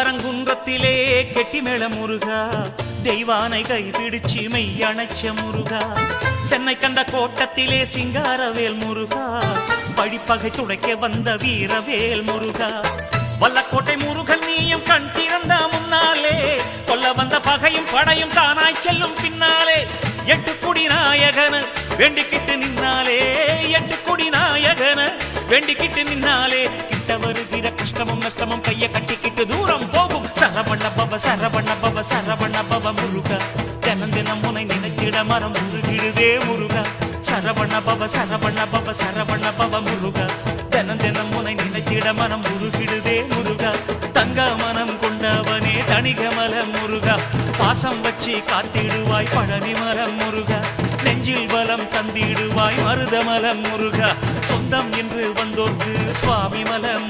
திருப்பரங்குன்றத்திலே கெட்டி மேள முருகா, தெய்வானை கைபிடிச்சு மெய்யணைச்ச முருகா, சென்னை கண்ட கோட்டத்திலே சிங்காரவேல் முருகா, படிப்பகை துடைக்க வந்த வீரவேல் முருகா, வல்லக்கோட்டை முருகன் நீயும் கண் திறந்த முன்னாலே, கொல்ல வந்த பகையும் படையும் தானாய் செல்லும் பின்னாலே, எட்டு குடி நாயகன வேண்டிக்கிட்டு நின்னாலே, எட்டு குடி நாயகன வேண்டிக்கிட்டு நின்னாலே, கிட்ட வருகிற கஷ்டமும் நஷ்டமும் கைய கட்டிக்கிட்டு தூரம் போகும். சரவண பவ சரவண பவ சரவண பவ முருகா, தினம் தினம் உனை நினைத்திட மனம் முருகிடுதே முருகா, சரவண பவ சரவண பவ சரவண பவ முருகா, தினம் தினம் உனை நினைத்திட மனம் முருகிடுதே முருகா, தங்க மனம் கொண்டவனே தணிகமலம் முருகா, பாசம் வச்சு காத்திடுவாய் பழனி மரம் முருகா, நெஞ்சில் பலம் தந்திடுவாய் மருதமலம் முருகா, சொந்தம் என்று வந்தோர்க்கு சுவாமி மலம்